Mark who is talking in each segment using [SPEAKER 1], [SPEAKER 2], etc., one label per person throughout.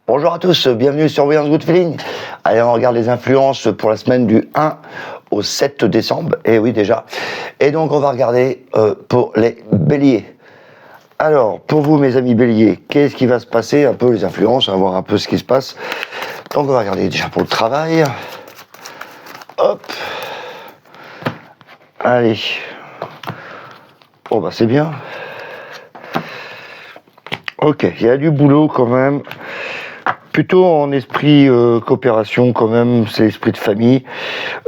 [SPEAKER 1] Bonjour à tous, bienvenue sur Voyance Good Feeling. Allez, on regarde les influences pour la semaine du 1 au 7 décembre. Et oui, déjà. Et donc, on va regarder pour les béliers. Alors, pour vous, mes amis béliers, qu'est-ce qui va se passer? Un peu les influences, on va voir un peu ce qui se passe. Donc, on va regarder déjà pour le travail. Hop. Allez. Oh, bah, c'est bien. Ok, il y a du boulot quand même. Plutôt en esprit coopération quand même, c'est esprit de famille.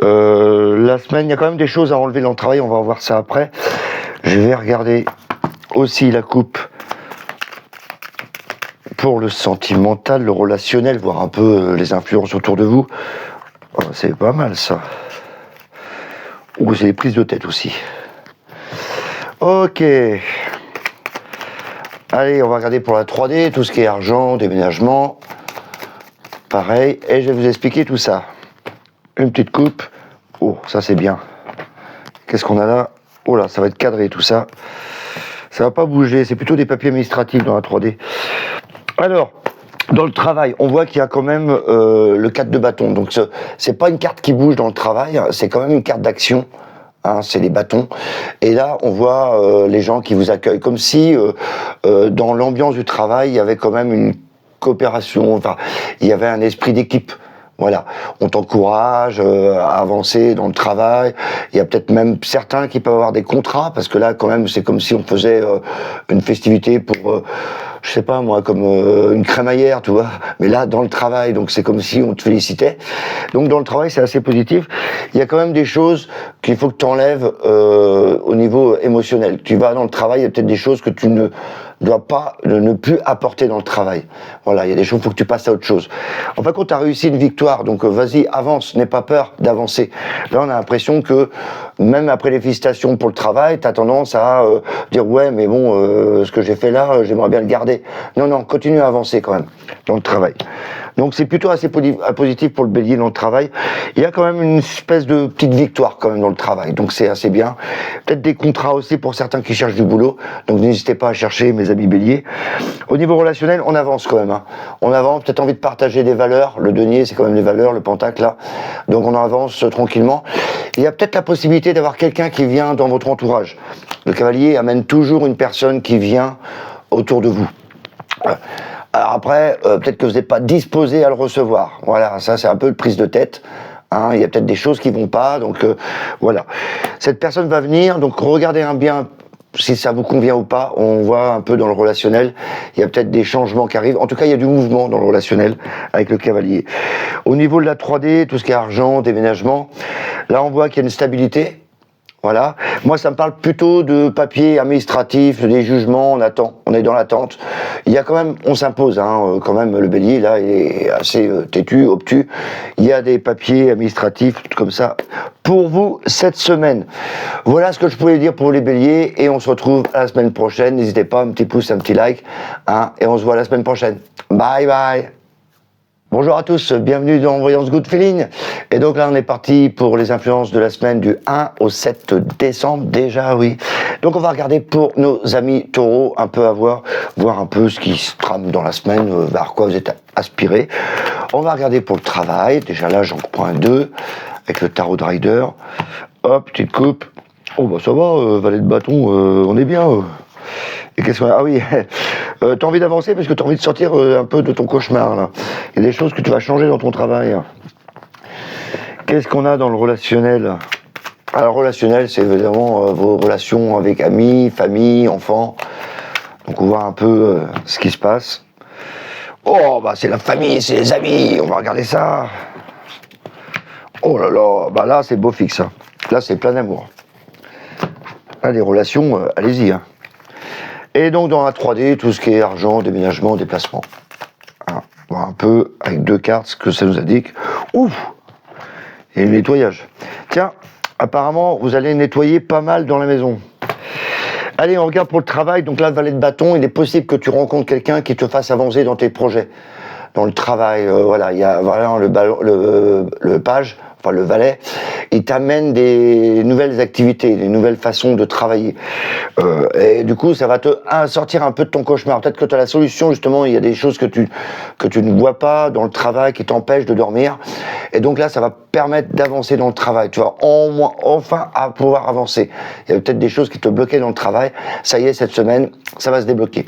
[SPEAKER 1] La semaine, il y a quand même des choses à enlever dans le travail, on va voir ça après. Je vais regarder aussi la coupe pour le sentimental, le relationnel, voir un peu les influences autour de vous. Oh, c'est pas mal ça. Ou c'est les prises de tête aussi. Ok. Allez, on va regarder pour la 3D, tout ce qui est argent, déménagement. Pareil, et je vais vous expliquer tout ça. Une petite coupe. Oh, ça c'est bien. Qu'est-ce qu'on a là? Oh là, ça va être cadré tout ça. Ça va pas bouger, c'est plutôt des papiers administratifs dans la 3D. Alors, dans le travail, on voit qu'il y a quand même le 4 de bâton. Donc c'est pas une carte qui bouge dans le travail, c'est quand même une carte d'action. Hein, c'est les bâtons. Et là, on voit les gens qui vous accueillent. Comme si, dans l'ambiance du travail, il y avait quand même une coopération, enfin, il y avait un esprit d'équipe. Voilà, on t'encourage à avancer dans le travail. Il y a peut-être même certains qui peuvent avoir des contrats, parce que là, quand même, c'est comme si on faisait une festivité pour, je sais pas moi, comme une crémaillère, tu vois. Mais là, dans le travail, donc c'est comme si on te félicitait. Donc dans le travail, c'est assez positif. Il y a quand même des choses qu'il faut que tu enlèves au niveau émotionnel. Tu vas dans le travail, il y a peut-être des choses que tu ne dois pas ne plus apporter dans le travail. Voilà, il y a des choses, il faut que tu passes à autre chose. En fin de compte, tu as réussi une victoire, donc vas-y, avance, n'aie pas peur d'avancer. Là, on a l'impression que, même après les félicitations pour le travail, tu as tendance à dire, ouais, mais bon, ce que j'ai fait là, j'aimerais bien le garder. Non, continue à avancer quand même, dans le travail. Donc c'est plutôt assez positif pour le bélier dans le travail. Il y a quand même une espèce de petite victoire quand même dans le travail, donc c'est assez bien. Peut-être des contrats aussi pour certains qui cherchent du boulot, donc n'hésitez pas à chercher, mes amis béliers. Au niveau relationnel, on avance quand même. Hein. On avance, peut-être envie de partager des valeurs. Le denier, c'est quand même des valeurs, le pentacle là. Donc on avance tranquillement. Il y a peut-être la possibilité d'avoir quelqu'un qui vient dans votre entourage. Le cavalier amène toujours une personne qui vient autour de vous. Alors après, peut-être que vous n'êtes pas disposé à le recevoir. Voilà, ça c'est un peu une prise de tête. Hein, il y a peut-être des choses qui vont pas, donc voilà. Cette personne va venir, donc regardez bien si ça vous convient ou pas. On voit un peu dans le relationnel, il y a peut-être des changements qui arrivent. En tout cas, il y a du mouvement dans le relationnel avec le cavalier. Au niveau de la 3D, tout ce qui est argent, déménagement, là on voit qu'il y a une stabilité. Voilà. Moi, ça me parle plutôt de papiers administratifs, des jugements, on attend, on est dans l'attente. Il y a quand même, on s'impose, hein, quand même, le bélier, là, il est assez têtu, obtus. Il y a des papiers administratifs, comme ça, pour vous, cette semaine. Voilà ce que je pouvais dire pour les béliers, et on se retrouve à la semaine prochaine. N'hésitez pas, un petit pouce, un petit like, hein, et on se voit la semaine prochaine. Bye bye. Bonjour à tous, bienvenue dans Voyance Good Feeling. Et donc là, on est parti pour les influences de la semaine du 1 au 7 décembre, déjà, oui. Donc on va regarder pour nos amis taureaux, un peu voir un peu ce qui se trame dans la semaine, vers quoi vous êtes aspirés. On va regarder pour le travail, déjà là, j'en prends un 2, avec le tarot de rider. Hop, petite coupe. Oh bah ça va, valet de bâton, on est bien. Et qu'est-ce qu'on a? Ah oui, t'as envie d'avancer parce que t'as envie de sortir un peu de ton cauchemar, là. Il y a des choses que tu vas changer dans ton travail. Qu'est-ce qu'on a dans le relationnel? Alors, relationnel, c'est évidemment vos relations avec amis, famille, enfants. Donc, on voit un peu ce qui se passe. Oh, bah, c'est la famille, c'est les amis. On va regarder ça. Oh là là, bah là, c'est beau fixe. Hein. Là, c'est plein d'amour. Là, les relations, allez-y, hein. Et donc dans la 3D, tout ce qui est argent, déménagement, déplacement. Hein, voir un peu avec 2 cartes ce que ça nous indique. Ouf! Et le nettoyage. Tiens, apparemment, vous allez nettoyer pas mal dans la maison. Allez, on regarde pour le travail. Donc là, le valet de bâton, il est possible que tu rencontres quelqu'un qui te fasse avancer dans tes projets. Dans le travail, voilà, il y a vraiment le page, enfin le valet, il t'amène des nouvelles activités, des nouvelles façons de travailler. Et du coup, ça va te sortir un peu de ton cauchemar. Peut-être que tu as la solution, justement, il y a des choses que tu ne vois pas dans le travail qui t'empêchent de dormir. Et donc là, ça va permettre d'avancer dans le travail. Tu vas enfin à pouvoir avancer. Il y a peut-être des choses qui te bloquaient dans le travail. Ça y est, cette semaine, ça va se débloquer.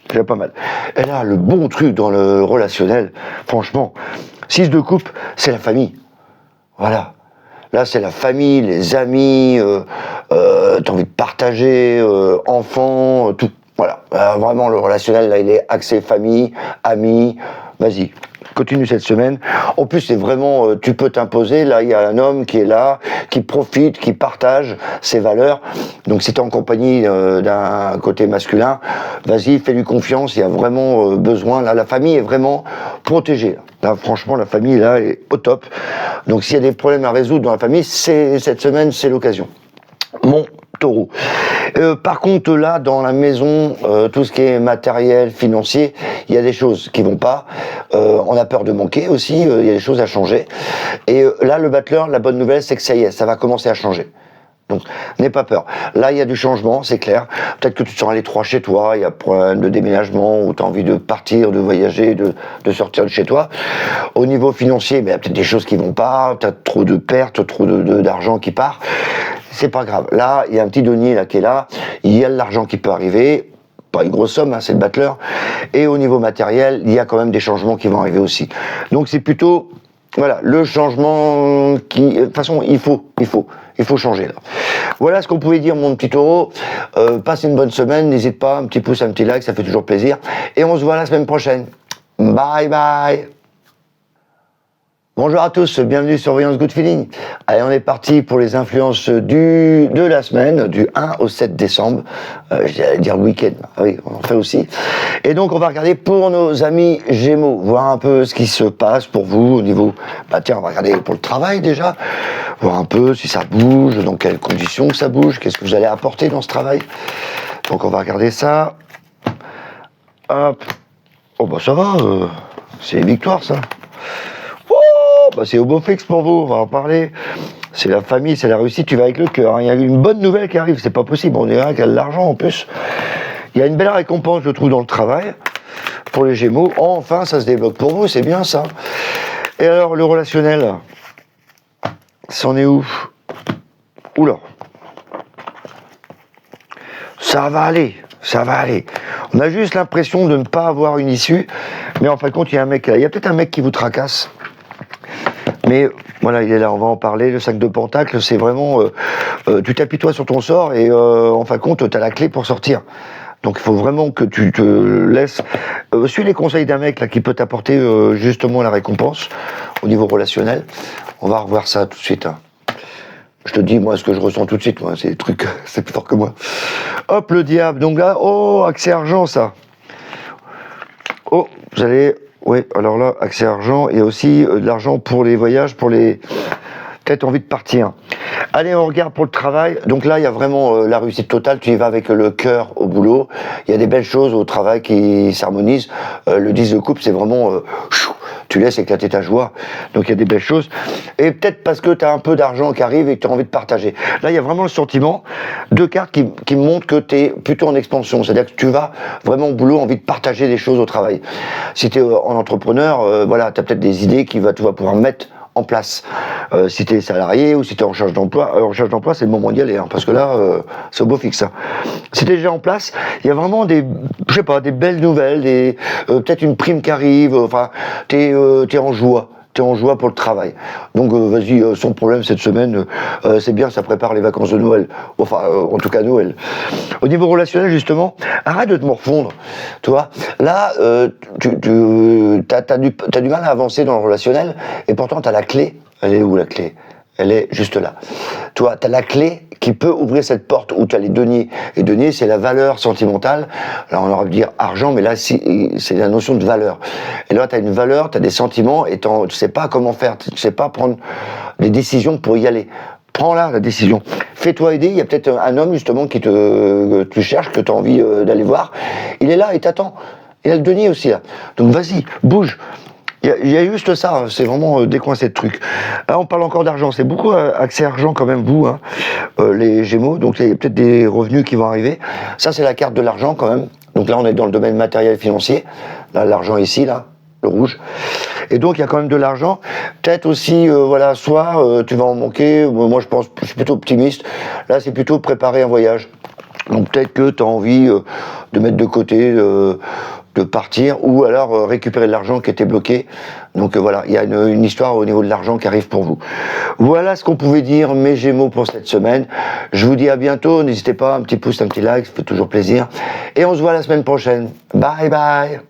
[SPEAKER 1] Déjà pas mal. Et là, le bon truc dans le relationnel, franchement, 6 de coupe, c'est la famille. Voilà. Là, c'est la famille, les amis, t'as envie de partager, enfants, tout. Voilà. Vraiment, le relationnel, là, il est axé famille, amis. Vas-y, continue cette semaine. En plus, c'est vraiment, tu peux t'imposer. Là, il y a un homme qui est là, qui profite, qui partage ses valeurs. Donc, si t'es en compagnie d'un côté masculin, vas-y, fais-lui confiance. Il y a vraiment besoin. Là, la famille est vraiment protégée. Là, franchement, la famille, là, est au top. Donc, s'il y a des problèmes à résoudre dans la famille, cette semaine, c'est l'occasion. Mon taureau. Par contre, là, dans la maison, tout ce qui est matériel, financier, il y a des choses qui vont pas. On a peur de manquer aussi. Il y a des choses à changer. Et là, le battleur, la bonne nouvelle, c'est que ça y est, ça va commencer à changer. Donc, n'aie pas peur. Là, il y a du changement, c'est clair. Peut-être que tu te sens à l'étroit chez toi, il y a problème de déménagement, ou tu as envie de partir, de voyager, de sortir de chez toi. Au niveau financier, il y a peut-être des choses qui vont pas, tu as trop de pertes, trop d'argent qui part. C'est pas grave. Là, il y a un petit denier là, qui est là, il y a de l'argent qui peut arriver. Pas une grosse somme, hein, c'est le battleur. Et au niveau matériel, il y a quand même des changements qui vont arriver aussi. Donc c'est plutôt, voilà, le changement qui, de toute façon, il faut changer là. Voilà ce qu'on pouvait dire, mon petit taureau. Passe une bonne semaine, n'hésite pas, un petit pouce, un petit like, ça fait toujours plaisir. Et on se voit la semaine prochaine. Bye bye. Bonjour à tous, bienvenue sur Voyance Good Feeling. Allez, on est parti pour les influences de la semaine, du 1 au 7 décembre. J'allais dire le week-end, oui, on en fait aussi. Et donc, on va regarder pour nos amis Gémeaux, voir un peu ce qui se passe pour vous au niveau... Bah tiens, on va regarder pour le travail déjà, voir un peu si ça bouge, dans quelles conditions ça bouge, qu'est-ce que vous allez apporter dans ce travail. Donc, on va regarder ça. Hop. Oh bah ça va, c'est une victoire ça. Bah c'est au beau fixe pour vous, on va en parler. C'est la famille, c'est la réussite, tu vas avec le cœur. Hein. Il y a une bonne nouvelle qui arrive, c'est pas possible, on dirait qu'il y a de l'argent en plus. Il y a une belle récompense, je trouve, dans le travail, pour les Gémeaux. Enfin, ça se débloque pour vous, c'est bien ça. Et alors, le relationnel, c'en est où? Oula. Ça va aller, ça va aller. On a juste l'impression de ne pas avoir une issue, mais en fin de compte, il y a un mec là. Il y a peut-être un mec qui vous tracasse. Mais voilà, il est là, on va en parler. Le 5 de Pentacle, c'est vraiment... tu t'appuies-toi sur ton sort et en fin de compte, tu as la clé pour sortir. Donc il faut vraiment que tu te laisses... suis les conseils d'un mec là, qui peut t'apporter justement la récompense au niveau relationnel. On va revoir ça tout de suite. Hein. Je te dis, moi, ce que je ressens tout de suite, moi, c'est des trucs, c'est plus fort que moi. Hop, le diable. Donc là, oh, accès argent, ça. Oh, vous allez... Oui, alors là, accès argent et aussi de l'argent pour les voyages, pour les... Peut-être envie de partir. Allez, on regarde pour le travail. Donc là, il y a vraiment la réussite totale. Tu y vas avec le cœur au boulot. Il y a des belles choses au travail qui s'harmonisent. Le 10 de coupe, c'est vraiment... tu laisses éclater ta joie. Donc il y a des belles choses. Et peut-être parce que tu as un peu d'argent qui arrive et que tu as envie de partager. Là, il y a vraiment le sentiment, 2 cartes qui montrent que tu es plutôt en expansion. C'est-à-dire que tu vas vraiment au boulot, envie de partager des choses au travail. Si tu es en entrepreneur, voilà, tu as peut-être des idées tu vas pouvoir mettre en place. Si tu es salarié ou si tu es en recherche d'emploi, c'est le moment d'y aller, hein, parce que là, c'est au beau fixe. Hein. Si tu es déjà en place, il y a vraiment des belles nouvelles, peut-être une prime qui arrive, enfin, tu es en joie. T'es en joie pour le travail. Donc vas-y, sans problème cette semaine, c'est bien, ça prépare les vacances de Noël. Enfin, en tout cas Noël. Au niveau relationnel, justement, arrête de te morfondre. Tu vois, là, t'as du mal à avancer dans le relationnel, et pourtant t'as la clé. Elle est où la clé? Elle est juste là. Tu vois, t'as la clé qui peut ouvrir cette porte où tu as les deniers. Et deniers, c'est la valeur sentimentale. Alors on aurait pu dire argent, mais là, c'est la notion de valeur. Et là, tu as une valeur, tu as des sentiments, et tu sais pas comment faire, tu sais pas prendre des décisions pour y aller. Prends là la décision. Fais-toi aider. Il y a peut-être un homme, justement, que tu cherches, que tu as envie d'aller voir. Il est là, il t'attend. Il a le denier aussi, là. Donc vas-y, bouge. Il y a juste ça, hein, c'est vraiment décoincer le truc. Là, on parle encore d'argent, c'est beaucoup accès argent quand même, vous, hein, les Gémeaux, donc il y a peut-être des revenus qui vont arriver. Ça, c'est la carte de l'argent quand même. Donc là, on est dans le domaine matériel financier. Là, l'argent ici, là, le rouge. Et donc, il y a quand même de l'argent. Peut-être aussi, voilà, soit tu vas en manquer. Moi, je suis plutôt optimiste. Là, c'est plutôt préparer un voyage. Donc peut-être que tu as envie de mettre de côté, de partir, ou alors récupérer de l'argent qui était bloqué. Donc voilà, il y a une histoire au niveau de l'argent qui arrive pour vous. Voilà ce qu'on pouvait dire, mes Gémeaux, pour cette semaine. Je vous dis à bientôt, n'hésitez pas, un petit pouce, un petit like, ça fait toujours plaisir. Et on se voit la semaine prochaine. Bye bye.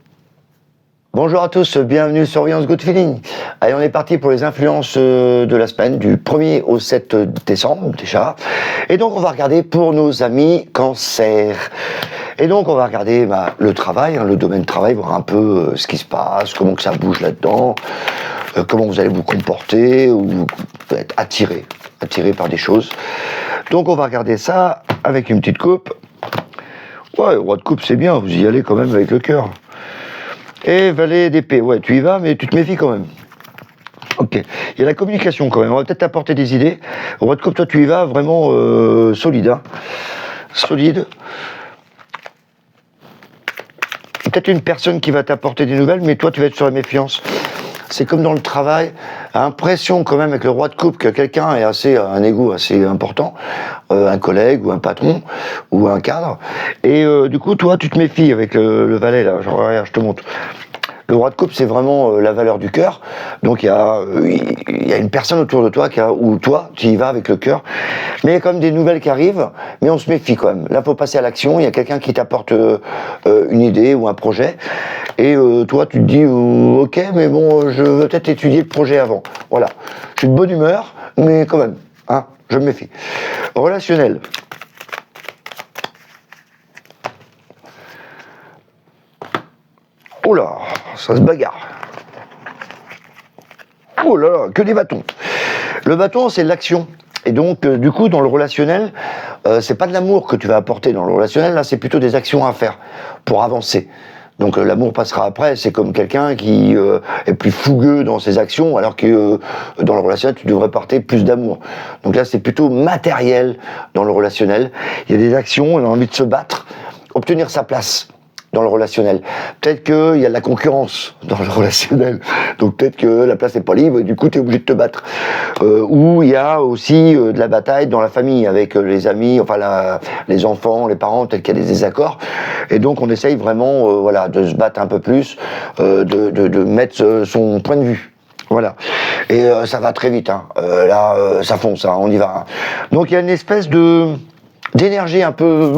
[SPEAKER 1] Bonjour à tous, bienvenue sur Voyance Good Feeling. Allez, on est parti pour les influences de la semaine, du 1er au 7 décembre déjà. Et donc on va regarder pour nos amis Cancer. Et donc on va regarder le travail, hein, le domaine travail, voir un peu ce qui se passe, comment que ça bouge là-dedans, comment vous allez vous comporter, ou vous être attiré par des choses. Donc on va regarder ça avec une petite coupe. Ouais, roi de coupe c'est bien, vous y allez quand même avec le cœur. Et valet d'épée, ouais, tu y vas, mais tu te méfies quand même. Ok, il y a la communication quand même, on va peut-être t'apporter des idées. Roi de coupe, toi tu y vas vraiment solide, hein. Solide. Peut-être une personne qui va t'apporter des nouvelles, mais toi tu vas être sur la méfiance. C'est comme dans le travail, impression quand même avec le roi de coupe que quelqu'un est un ego assez important, un collègue ou un patron ou un cadre. Et du coup, toi, tu te méfies avec le valet là. Genre, regarde, je te montre. Le roi de coupe, c'est vraiment la valeur du cœur. Donc il y a une personne autour de toi ou toi, tu y vas avec le cœur. Mais il y a quand même des nouvelles qui arrivent, mais on se méfie quand même. Là, faut passer à l'action. Il y a quelqu'un qui t'apporte une idée ou un projet. Et toi, tu te dis, ok, mais bon, je veux peut-être étudier le projet avant. Voilà. Je suis de bonne humeur, mais quand même, hein, je me méfie. Relationnel. Oh là, ça se bagarre. Oh là là, que des bâtons. Le bâton, c'est l'action. Et donc, du coup, dans le relationnel, c'est pas de l'amour que tu vas apporter dans le relationnel, là, c'est plutôt des actions à faire pour avancer. Donc, l'amour passera après, c'est comme quelqu'un qui est plus fougueux dans ses actions, alors que dans le relationnel, tu devrais porter plus d'amour. Donc là, c'est plutôt matériel dans le relationnel. Il y a des actions, on a envie de se battre, obtenir sa place dans le relationnel. Peut-être qu'il y a de la concurrence dans le relationnel. Donc peut-être que la place n'est pas libre et du coup tu es obligé de te battre. Ou il y a aussi de la bataille dans la famille avec les amis, enfin les enfants, les parents, peut-être qu'il y a des désaccords. Et donc on essaye vraiment voilà, de se battre un peu plus, de mettre son point de vue. Voilà. Et ça va très vite. Hein. Là, ça fonce, hein, on y va. Hein. Donc il y a une espèce d'énergie un peu...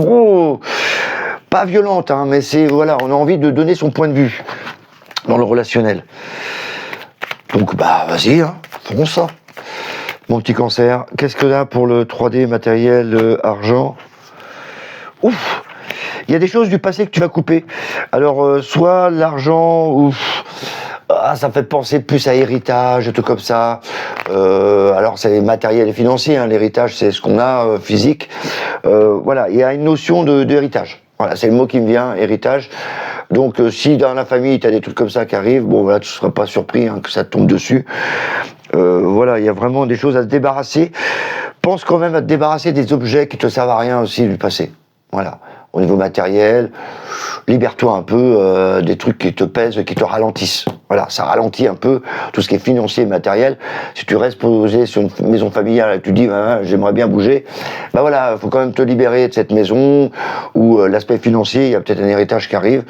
[SPEAKER 1] pas violente, hein, mais c'est, voilà, on a envie de donner son point de vue dans le relationnel. Donc, vas-y, hein, fonce ça. Mon petit Cancer, qu'est-ce que là pour le 3D matériel argent? Ouf, il y a des choses du passé que tu vas couper. Alors, soit l'argent, ça fait penser plus à héritage, tout comme ça. Alors c'est matériel et financier, hein, l'héritage c'est ce qu'on a, physique. Voilà, il y a une notion d'héritage. Voilà, c'est le mot qui me vient, héritage. Donc si dans la famille tu as des trucs comme ça qui arrivent, bon voilà, tu ne seras pas surpris hein, que ça te tombe dessus. Voilà, il y a vraiment des choses à se débarrasser. Pense quand même à te débarrasser des objets qui te servent à rien aussi du passé. Voilà, au niveau matériel, libère-toi un peu des trucs qui te pèsent, qui te ralentissent. Voilà, ça ralentit un peu tout ce qui est financier et matériel. Si tu restes posé sur une maison familiale et que tu dis j'aimerais bien bouger, voilà, il faut quand même te libérer de cette maison ou l'aspect financier, il y a peut-être un héritage qui arrive.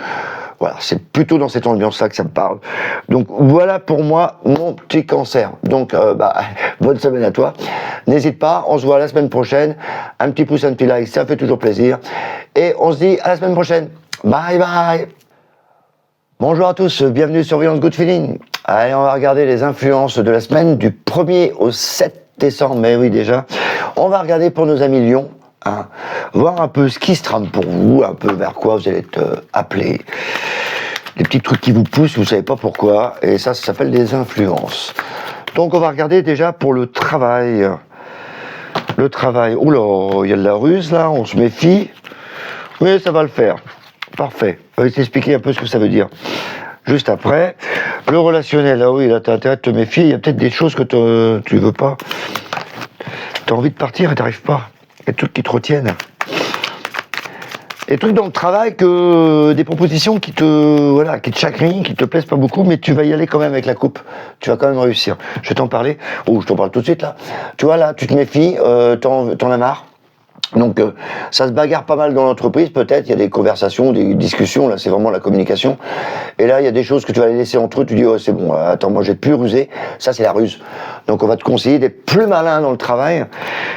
[SPEAKER 1] Voilà, c'est plutôt dans cette ambiance-là que ça me parle. Donc voilà pour moi mon petit Cancer. Donc bonne semaine à toi. N'hésite pas, on se voit la semaine prochaine. Un petit pouce, un petit like, ça fait toujours plaisir. Et on se dit à la semaine prochaine. Bye bye. Bonjour à tous, bienvenue sur Voyance Good Feeling. Allez, on va regarder les influences de la semaine du 1er au 7 décembre. Mais oui déjà, on va regarder pour nos amis Lions. Hein, voir un peu ce qui se trame pour vous, un peu vers quoi vous allez être appelé. Des petits trucs qui vous poussent, vous savez pas pourquoi. Et ça s'appelle des influences. Donc on va regarder déjà pour le travail. Le travail. Oh là, il y a de la ruse là, on se méfie. Mais ça va le faire. Parfait. Je vais t'expliquer un peu ce que ça veut dire. juste après. Le relationnel, ah oui, là, t'as intérêt de te méfier. Il y a peut-être des choses que tu veux pas. T'as envie de partir et t'arrives pas. Il y a des trucs qui te retiennent. Des trucs dans le travail, des propositions qui te chagrinent, qui te plaisent pas beaucoup, mais tu vas y aller quand même avec la coupe. Tu vas quand même réussir. Je vais t'en parler. Oh, je t'en parle tout de suite là. Tu vois là, tu te méfies, t'en as marre. Donc ça se bagarre pas mal dans l'entreprise, peut-être, il y a des conversations, des discussions, là c'est vraiment la communication. Et là il y a des choses que tu vas les laisser entre eux, tu dis oh c'est bon, attends moi j'ai plus rusé, ça c'est la ruse. Donc on va te conseiller d'être plus malin dans le travail.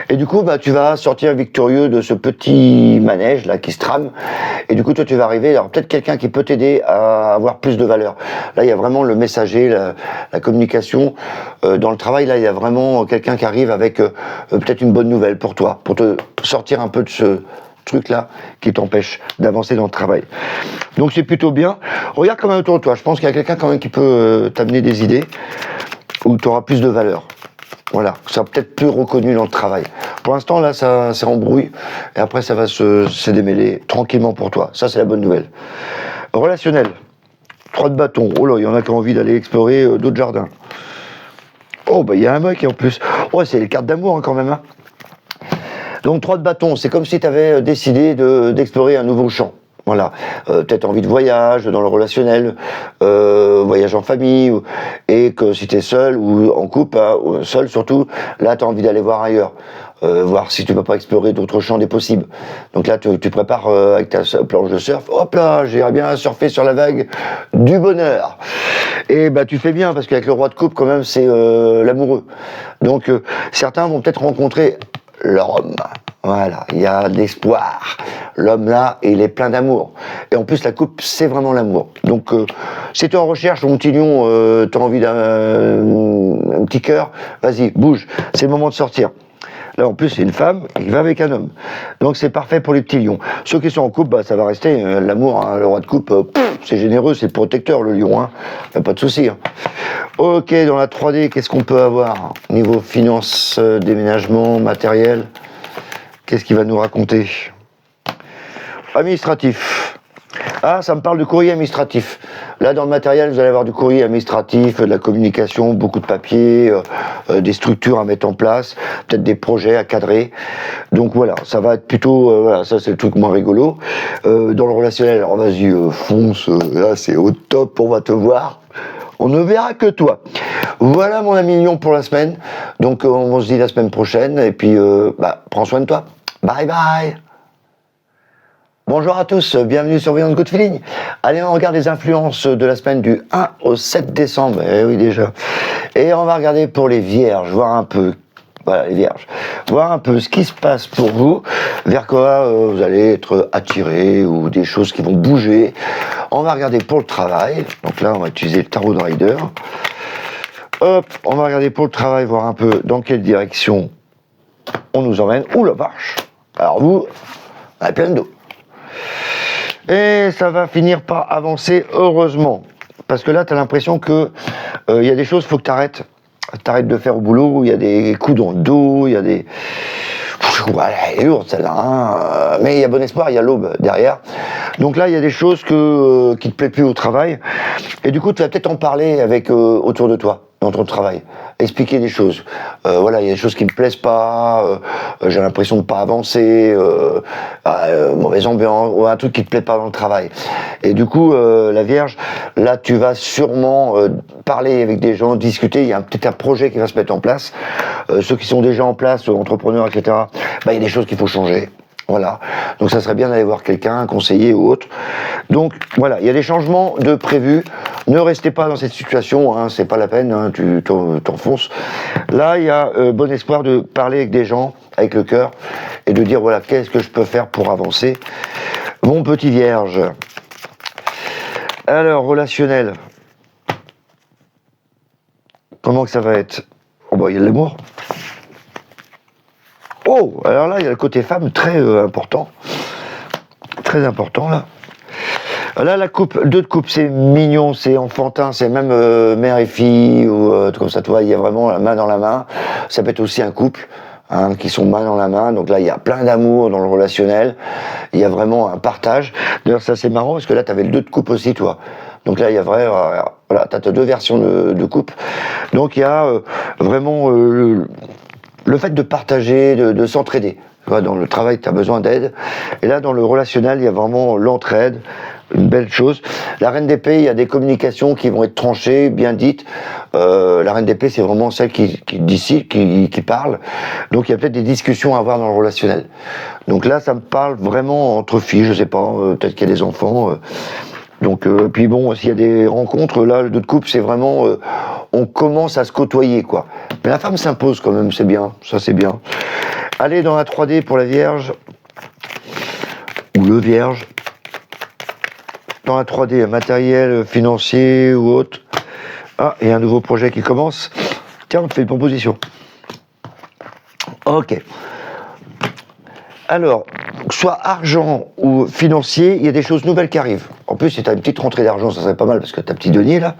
[SPEAKER 1] Et du coup bah tu vas sortir victorieux de ce petit manège là qui se trame. Et du coup toi tu vas arriver, alors peut-être quelqu'un qui peut t'aider à avoir plus de valeur. Là il y a vraiment le messager, la communication. Dans le travail là il y a vraiment quelqu'un qui arrive avec peut-être une bonne nouvelle pour toi, pour te sortir un peu de ce truc-là qui t'empêche d'avancer dans le travail. Donc c'est plutôt bien. Regarde quand même autour de toi. Je pense qu'il y a quelqu'un quand même qui peut t'amener des idées où tu auras plus de valeur. Voilà, ça sera peut-être plus reconnu dans le travail. Pour l'instant, là, ça embrouille. Et après, ça va se démêler tranquillement pour toi. Ça, c'est la bonne nouvelle. Relationnel. 3 de bâton. Oh là, il y en a qui ont envie d'aller explorer d'autres jardins. Oh, bah, il y a un mec en plus. Oh, c'est les cartes d'amour hein, quand même. Hein. Donc 3 de bâton, c'est comme si tu avais décidé d'explorer un nouveau champ. Voilà, peut-être envie de voyage dans le relationnel, voyage en famille, et que si tu es seul ou en couple, hein, seul surtout, là tu as envie d'aller voir ailleurs, voir si tu peux pas explorer d'autres champs des possibles. Donc là tu prépares avec ta planche de surf, hop là, j'irai bien surfer sur la vague du bonheur. Et bah tu fais bien parce qu'avec le roi de coupe quand même c'est l'amoureux. Donc certains vont peut-être rencontrer l'homme. Voilà, il y a de l'espoir. L'homme là, il est plein d'amour. Et en plus, la coupe, c'est vraiment l'amour. Donc, si tu es en recherche, mon petit lion, tu as envie d'un petit cœur, vas-y, bouge. C'est le moment de sortir. Là, en plus, c'est une femme, il va avec un homme. Donc, c'est parfait pour les petits lions. Ceux qui sont en couple, bah, ça va rester l'amour. Hein, le roi de coupe, c'est généreux, c'est le protecteur, le lion. Hein. Y a pas de souci. Hein. Ok, dans la 3D, qu'est-ce qu'on peut avoir niveau finance, déménagement, matériel? Qu'est-ce qu'il va nous raconter? Administratif. Ah, ça me parle de courrier administratif. Là, dans le matériel, vous allez avoir du courrier administratif, de la communication, beaucoup de papier, des structures à mettre en place, peut-être des projets à cadrer. Donc voilà, ça va être plutôt... voilà, ça c'est le truc moins rigolo. Dans le relationnel, alors vas-y, fonce, là c'est au top, on va te voir. On ne verra que toi. Voilà mon ami Lion pour la semaine. Donc on se dit la semaine prochaine. Et puis prends soin de toi. Bye bye. Bonjour à tous, bienvenue sur Beyond Good Feeling. Allez, on regarde les influences de la semaine du 1 au 7 décembre. Eh oui déjà. Et on va regarder pour les vierges, voir un peu. Voilà, les vierges. Voir un peu ce qui se passe pour vous, vers quoi vous allez être attirés ou des choses qui vont bouger. On va regarder pour le travail. Donc là, on va utiliser le tarot de Rider. Hop, on va regarder pour le travail, voir un peu dans quelle direction on nous emmène. Ouh la vache! Alors vous, on a plein d'eau. Et ça va finir par avancer, heureusement. Parce que là, tu as l'impression que y a des choses, il faut que tu arrêtes. T'arrêtes de faire au boulot, il y a des coups dans le dos, il y a des... Voilà, elle est lourde celle-là, hein. Mais il y a bon espoir, il y a l'aube derrière. Donc là, il y a des choses qui te plaisent plus au travail. Et du coup, tu vas peut-être en parler avec autour de toi, dans ton travail. Expliquer des choses. Voilà, il y a des choses qui me plaisent pas, j'ai l'impression de pas avancer, mauvaise ambiance, ou un truc qui te plaît pas dans le travail. Et du coup, la Vierge, là, tu vas sûrement parler avec des gens, discuter. Il y a peut-être un projet qui va se mettre en place. Ceux qui sont déjà en place, entrepreneurs, etc. Il y a des choses qu'il faut changer. Voilà. Donc ça serait bien d'aller voir quelqu'un, un conseiller ou autre. Donc voilà, il y a des changements de prévus. Ne restez pas dans cette situation, hein, c'est pas la peine, hein, tu t'enfonces. Là, il y a bon espoir de parler avec des gens, avec le cœur, et de dire voilà, qu'est-ce que je peux faire pour avancer. Mon petit vierge. Alors, relationnel. Comment que ça va être? Oh bah, il y a de l'amour. Oh, alors là, il y a le côté femme très important. Très important, là. Là, la coupe, 2 de coupe, c'est mignon, c'est enfantin, c'est même mère et fille, ou comme ça, tu vois, il y a vraiment la main dans la main. Ça peut être aussi un couple, hein, qui sont main dans la main. Donc là, il y a plein d'amour dans le relationnel. Il y a vraiment un partage. D'ailleurs, ça, c'est marrant, parce que là, tu avais le 2 de coupe aussi, toi. Donc là, il y a voilà, tu as deux versions de coupe. Donc il y a vraiment le fait de partager, de s'entraider. Tu vois, dans le travail, tu as besoin d'aide. Et là, dans le relationnel, il y a vraiment l'entraide, une belle chose. La reine d'épée, il y a des communications qui vont être tranchées, bien dites. La reine d'épée, c'est vraiment celle qui décide, qui parle. Donc il y a peut-être des discussions à avoir dans le relationnel. Donc là, ça me parle vraiment entre filles, je sais pas, peut-être qu'il y a des enfants. Donc, puis bon, s'il y a des rencontres, là, le dos de couple, c'est vraiment, on commence à se côtoyer, quoi. Mais la femme s'impose quand même, c'est bien, ça c'est bien. Allez dans la 3D pour la Vierge, ou le Vierge. Dans la 3D, matériel, financier ou autre. Ah, il y a un nouveau projet qui commence. Tiens, on te fait une proposition. Ok. Alors, soit argent ou financier, il y a des choses nouvelles qui arrivent. En plus, si tu as une petite rentrée d'argent, ça serait pas mal parce que tu as petit denier là.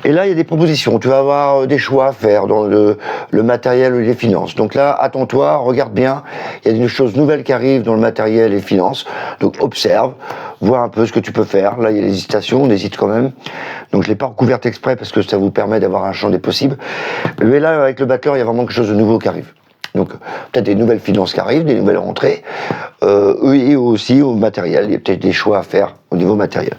[SPEAKER 1] Et là, il y a des propositions. Tu vas avoir des choix à faire dans le matériel ou les finances. Donc là, attends-toi, regarde bien. Il y a des choses nouvelles qui arrivent dans le matériel et les finances. Donc observe, vois un peu ce que tu peux faire. Là, il y a l'hésitation, on hésite quand même. Donc je l'ai pas recouverte exprès parce que ça vous permet d'avoir un champ des possibles. Mais là, avec le battleur, il y a vraiment quelque chose de nouveau qui arrive. Donc peut-être des nouvelles finances qui arrivent, des nouvelles rentrées, et aussi au matériel, il y a peut-être des choix à faire au niveau matériel.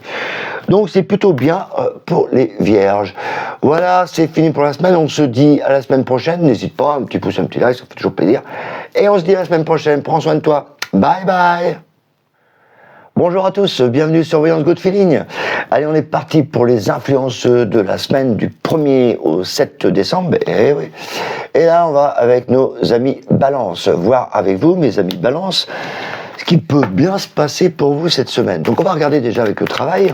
[SPEAKER 1] Donc c'est plutôt bien pour les Vierges. Voilà, c'est fini pour la semaine, on se dit à la semaine prochaine, n'hésite pas, un petit pouce, un petit like, ça fait toujours plaisir. Et on se dit à la semaine prochaine, prends soin de toi, bye bye. Bonjour à tous, bienvenue sur Voyance Good Feeling. Allez, on est parti pour les influences de la semaine du 1er au 7 décembre. Et oui. Et là, on va avec nos amis Balance, voir avec vous, mes amis Balance, ce qui peut bien se passer pour vous cette semaine. Donc, on va regarder déjà avec le travail.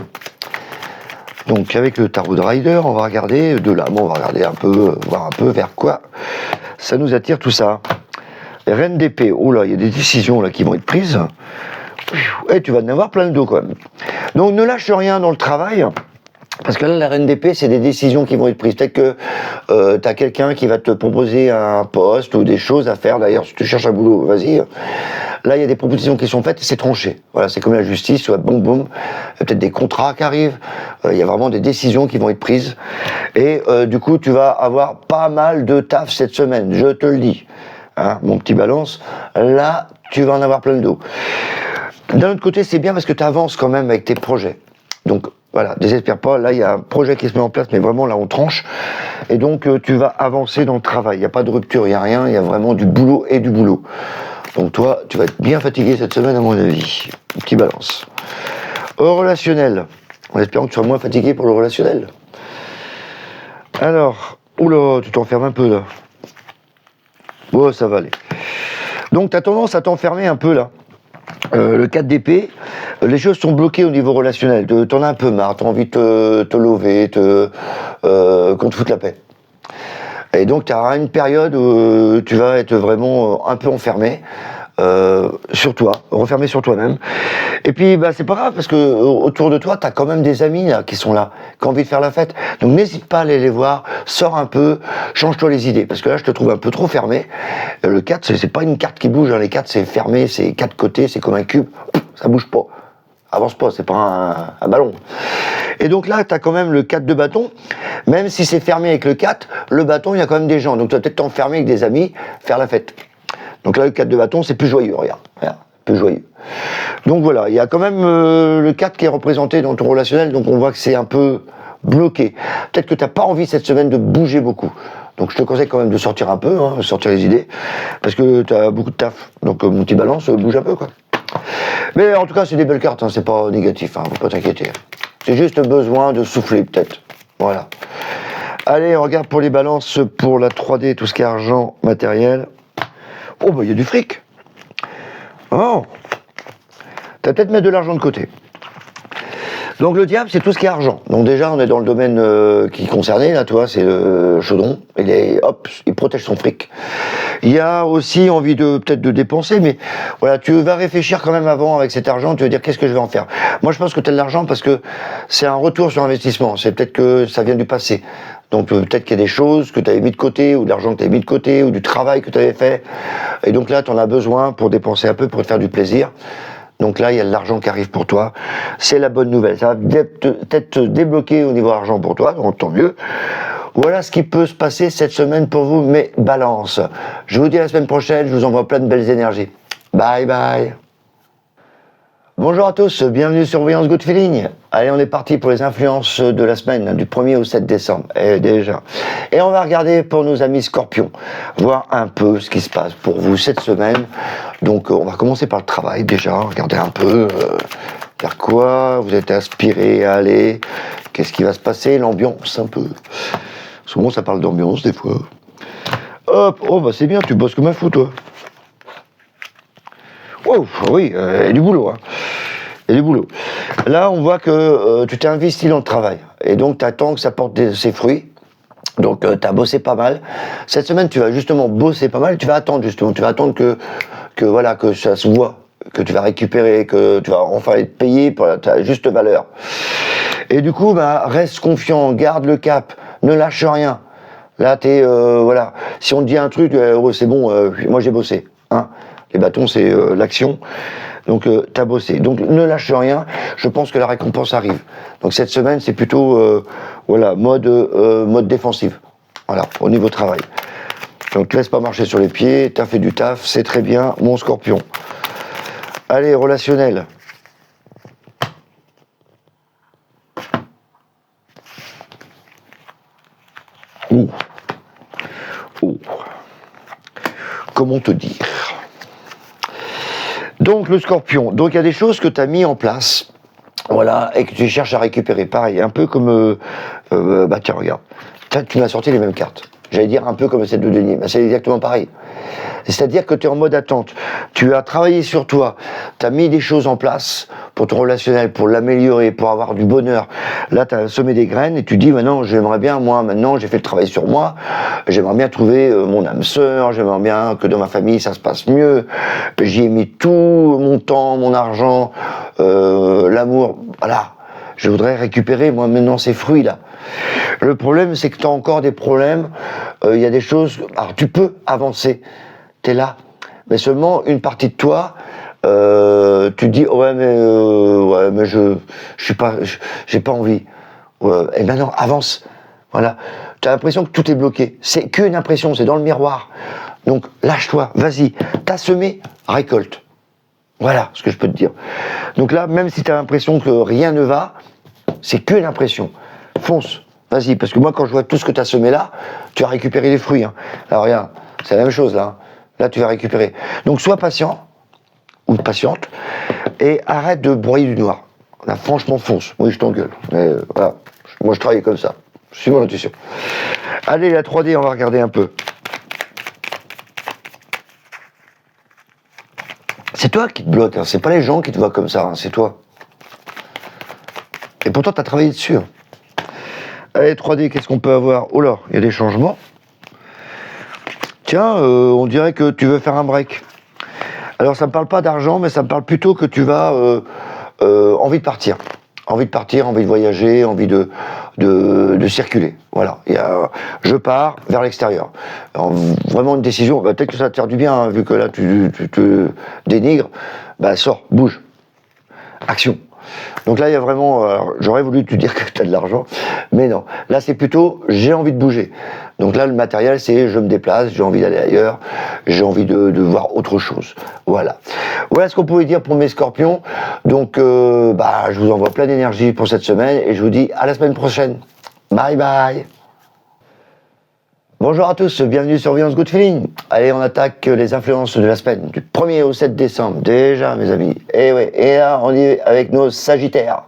[SPEAKER 1] Donc, avec le tarot de Rider, on va regarder de l'âme, on va regarder un peu, voir un peu vers quoi ça nous attire tout ça. Reine d'épée, oh là, il y a des décisions là qui vont être prises. Et tu vas en avoir plein le dos quand même. Donc ne lâche rien dans le travail, parce que là la reine d'épée c'est des décisions qui vont être prises. Peut-être que tu as quelqu'un qui va te proposer un poste ou des choses à faire. D'ailleurs si tu cherches un boulot, vas-y. Là il y a des propositions qui sont faites et c'est tranché. Voilà, c'est comme la justice, soit boum boum. Il y a peut-être des contrats qui arrivent. Il y a vraiment des décisions qui vont être prises. Et du coup tu vas avoir pas mal de taf cette semaine, je te le dis. Hein, mon petit Balance, là tu vas en avoir plein le dos. D'un autre côté, c'est bien parce que tu avances quand même avec tes projets. Donc voilà, désespère pas, là il y a un projet qui se met en place, mais vraiment là on tranche. Et donc tu vas avancer dans le travail, il n'y a pas de rupture, il n'y a rien, il y a vraiment du boulot et du boulot. Donc toi, tu vas être bien fatigué cette semaine à mon avis. Petit Balance. Au relationnel, en espérant que tu sois moins fatigué pour le relationnel. Alors, oula, tu t'enfermes un peu là. Oh, ça va aller. Donc tu as tendance à t'enfermer un peu là. Le 4 d'épée, les choses sont bloquées au niveau relationnel. T'en as un peu marre, t'as envie de te lever, qu'on te foute la paix. Et donc tu as une période où tu vas être vraiment un peu enfermé sur toi, renfermé sur toi-même. Et puis bah, c'est pas grave parce que autour de toi, tu as quand même des amis là, qui sont là, qui ont envie de faire la fête. Donc n'hésite pas à aller les voir, sors un peu, change-toi les idées. Parce que là, je te trouve un peu trop fermé. Le 4, c'est pas une carte qui bouge, hein. Les 4, c'est fermé, c'est 4 côtés, c'est comme un cube, ça bouge pas. Avance pas, c'est pas un ballon. Et donc là, tu as quand même le 4 de bâton. Même si c'est fermé avec le 4, le bâton, il y a quand même des gens. Donc tu vas peut-être t'enfermer avec des amis, faire la fête. Donc là, le 4 de bâton, c'est plus joyeux, regarde, plus joyeux. Donc voilà, il y a quand même le 4 qui est représenté dans ton relationnel, donc on voit que c'est un peu bloqué. Peut-être que tu n'as pas envie cette semaine de bouger beaucoup. Donc je te conseille quand même de sortir un peu, hein, sortir les idées, parce que tu as beaucoup de taf. Donc mon petit Balance, bouge un peu, quoi. Mais en tout cas, c'est des belles cartes, hein, c'est pas négatif, hein, faut pas t'inquiéter. C'est juste besoin de souffler, peut-être. Voilà. Allez, on regarde pour les balances, pour la 3D, tout ce qui est argent, matériel. Oh, bah, il y a du fric. Oh, t'as peut-être mettre de l'argent de côté. Donc le diable, c'est tout ce qui est argent. Donc déjà, on est dans le domaine qui est concerné, là, tu vois, c'est le chaudron. Il protège son fric. Il y a aussi envie de peut-être de dépenser, mais voilà, tu vas réfléchir quand même avant avec cet argent, tu vas dire qu'est-ce que je vais en faire. Moi, je pense que tu as de l'argent parce que c'est un retour sur investissement. C'est peut-être que ça vient du passé. Donc peut-être qu'il y a des choses que tu avais mis de côté, ou de l'argent que tu avais mis de côté, ou du travail que tu avais fait. Et donc là, tu en as besoin pour dépenser un peu, pour te faire du plaisir. Donc là, il y a de l'argent qui arrive pour toi. C'est la bonne nouvelle. Ça va peut-être débloquer au niveau argent pour toi, donc tant mieux. Voilà ce qui peut se passer cette semaine pour vous, mes balances. Je vous dis à la semaine prochaine, je vous envoie plein de belles énergies. Bye bye. Bonjour à tous, bienvenue sur Voyance Good Feeling. Allez, on est parti pour les influences de la semaine, du 1er au 7 décembre, déjà. Et on va regarder pour nos amis Scorpions, voir un peu ce qui se passe pour vous cette semaine. Donc, on va commencer par le travail, déjà, regardez un peu, vers quoi vous êtes inspiré à aller, qu'est-ce qui va se passer, l'ambiance un peu. Souvent, ça parle d'ambiance, des fois. Hop, oh bah c'est bien, tu bosses comme un fou, toi. Oh, oui, il y a du boulot. Hein. Il y a du boulot. Là, on voit que tu t'es investi dans le travail. Et donc, tu attends que ça porte ses fruits. Donc, tu as bossé pas mal. Cette semaine, tu vas justement bosser pas mal. Tu vas attendre, justement. Tu vas attendre voilà, que ça se voit. Que tu vas récupérer, que tu vas enfin être payé pour ta juste valeur. Et du coup, bah, reste confiant, garde le cap, ne lâche rien. Là, voilà. Si on te dit un truc, c'est bon, moi j'ai bossé. Hein. Les bâtons, c'est l'action. Donc, t'as bossé. Donc, ne lâche rien. Je pense que la récompense arrive. Donc, cette semaine, c'est plutôt, voilà, mode défensif. Voilà, au niveau travail. Donc, te laisse pas marcher sur les pieds. T'as fait du taf, c'est très bien, mon Scorpion. Allez, relationnel. Ouh. Ouh. Comment te dire ? Donc le Scorpion, donc il y a des choses que tu as mis en place, voilà, et que tu cherches à récupérer. Pareil, un peu comme, bah tiens, regarde, tu m'as sorti les mêmes cartes. J'allais dire un peu comme celle de Denis, mais c'est exactement pareil. C'est-à-dire que tu es en mode attente. Tu as travaillé sur toi, tu as mis des choses en place pour ton relationnel, pour l'améliorer, pour avoir du bonheur. Là, tu as semé des graines et tu dis, maintenant, j'aimerais bien, moi, maintenant, j'ai fait le travail sur moi, j'aimerais bien trouver mon âme sœur, j'aimerais bien que dans ma famille, ça se passe mieux. J'y ai mis tout mon temps, mon argent, l'amour, voilà. Je voudrais récupérer, moi, maintenant, ces fruits-là. Le problème, c'est que tu as encore des problèmes. Il y a des choses... Alors, tu peux avancer. Tu es là. Mais seulement, une partie de toi, tu dis, ouais, mais je suis pas... J'ai pas envie. Et maintenant, avance. Voilà. Tu as l'impression que tout est bloqué. C'est qu'une impression, c'est dans le miroir. Donc, lâche-toi, vas-y. T'as semé, récolte. Voilà ce que je peux te dire. Donc là, même si tu as l'impression que rien ne va, c'est qu'une impression. Fonce, vas-y, parce que moi, quand je vois tout ce que tu as semé là, tu as récupéré les fruits. Hein. Alors regarde, c'est la même chose là. Là, tu vas récupérer. Donc, sois patient, ou patiente, et arrête de broyer du noir. Là, franchement, fonce. Oui, je t'engueule. Mais voilà, moi, je travaille comme ça. Je suis mon intuition. Allez, la 3D, on va regarder un peu. C'est toi qui te bloque, hein. C'est pas les gens qui te voient comme ça, hein. C'est toi. Et pourtant, tu as travaillé dessus. Hein. Allez, 3D, qu'est-ce qu'on peut avoir ? Oh là, il y a des changements. Tiens, on dirait que tu veux faire un break. Alors, ça ne me parle pas d'argent, mais ça me parle plutôt que tu vas envie de partir. Envie de partir, envie de voyager, envie de circuler. Voilà, je pars vers l'extérieur. Alors, vraiment une décision, bah, peut-être que ça va te faire du bien, hein, vu que là, tu te dénigres. Bah, sors, bouge. Action. Donc là, il y a vraiment... j'aurais voulu te dire que tu as de l'argent, mais non. Là, c'est plutôt, j'ai envie de bouger. Donc là, le matériel, c'est je me déplace, j'ai envie d'aller ailleurs, j'ai envie de voir autre chose. Voilà. Voilà ce qu'on pouvait dire pour mes Scorpions. Donc, je vous envoie plein d'énergie pour cette semaine et je vous dis à la semaine prochaine. Bye bye. Bonjour à tous, bienvenue sur Voyance Good Feeling. Allez, on attaque les influences de la semaine, du 1er au 7 décembre, déjà mes amis. Et ouais, et là, on est avec nos Sagittaires.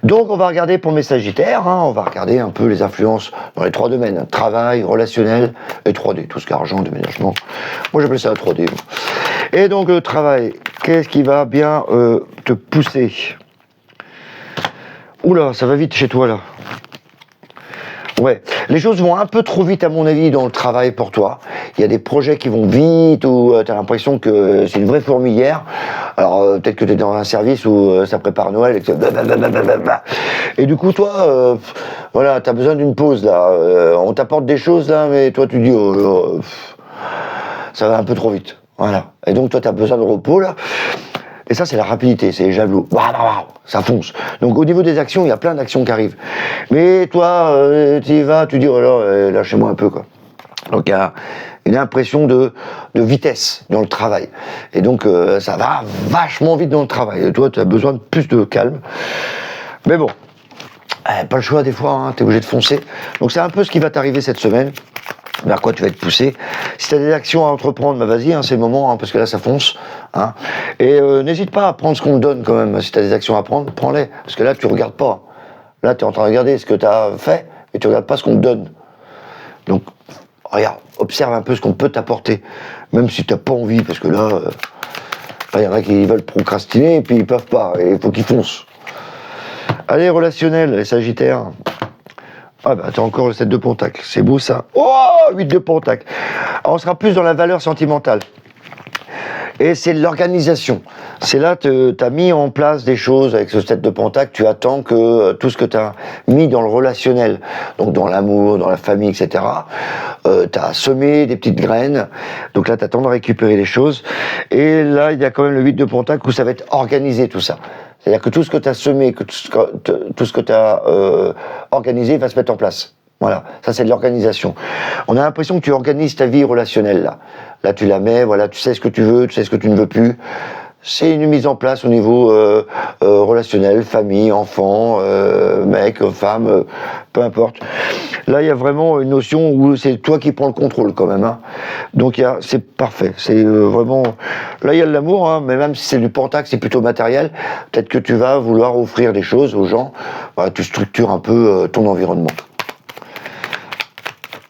[SPEAKER 1] Donc, on va regarder pour mes Sagittaires, hein, on va regarder un peu les influences dans les 3 domaines, travail, relationnel et 3D, tout ce qui est argent, déménagement. Moi, j'appelle ça 3D. Et donc, le travail, qu'est-ce qui va bien te pousser ? Oula, ça va vite chez toi, là. Ouais, les choses vont un peu trop vite à mon avis dans le travail pour toi. Il y a des projets qui vont vite où tu as l'impression que c'est une vraie fourmilière. Alors peut-être que tu es dans un service où ça prépare Noël et que et du coup toi, voilà, tu as besoin d'une pause là. On t'apporte des choses là, mais toi tu dis ça va un peu trop vite. Voilà. Et donc toi tu as besoin de repos là. Et ça, c'est la rapidité, c'est les javelots. Waouh, waouh, ça fonce. Donc au niveau des actions, il y a plein d'actions qui arrivent. Mais toi, tu y vas, tu dis, oh là, lâchez-moi un peu, quoi. Donc il y a une impression de vitesse dans le travail. Et donc ça va vachement vite dans le travail. Et toi, tu as besoin de plus de calme. Mais bon, pas le choix des fois, hein, tu es obligé de foncer. Donc c'est un peu ce qui va t'arriver cette semaine. Vers quoi tu vas être poussé. Si tu as des actions à entreprendre, bah vas-y, hein, c'est le moment, hein, parce que là ça fonce. Hein. Et n'hésite pas à prendre ce qu'on te donne quand même. Si tu as des actions à prendre, prends-les. Parce que là, tu regardes pas. Là, tu es en train de regarder ce que tu as fait, et tu regardes pas ce qu'on te donne. Donc, regarde, observe un peu ce qu'on peut t'apporter, même si tu n'as pas envie, parce que là, il y en a qui veulent procrastiner et puis ils peuvent pas, et il faut qu'ils foncent. Allez, relationnel, les Sagittaires. Ah bah t'as encore le 7 de Pentacle, c'est beau ça. Oh, 8 de Pentacle. On sera plus dans la valeur sentimentale. Et c'est l'organisation. C'est là que tu as mis en place des choses avec ce 7 de Pentacle. Tu attends que tout ce que tu as mis dans le relationnel, donc dans l'amour, dans la famille, etc., tu as semé des petites graines. Donc là, tu attends de récupérer les choses. Et là, il y a quand même le 8 de Pentacle où ça va être organisé tout ça. C'est-à-dire que tout ce que tu as semé, tout ce que tu as organisé va se mettre en place. Voilà, ça c'est de l'organisation. On a l'impression que tu organises ta vie relationnelle là. Là tu la mets, voilà, tu sais ce que tu veux, tu sais ce que tu ne veux plus. C'est une mise en place au niveau relationnel, famille, enfant, mec, femme, peu importe. Là il y a vraiment une notion où c'est toi qui prends le contrôle quand même. Hein. Donc c'est parfait, c'est vraiment... Là il y a de l'amour, hein, mais même si c'est du Pentacle, c'est plutôt matériel, peut-être que tu vas vouloir offrir des choses aux gens. Voilà, tu structures un peu ton environnement.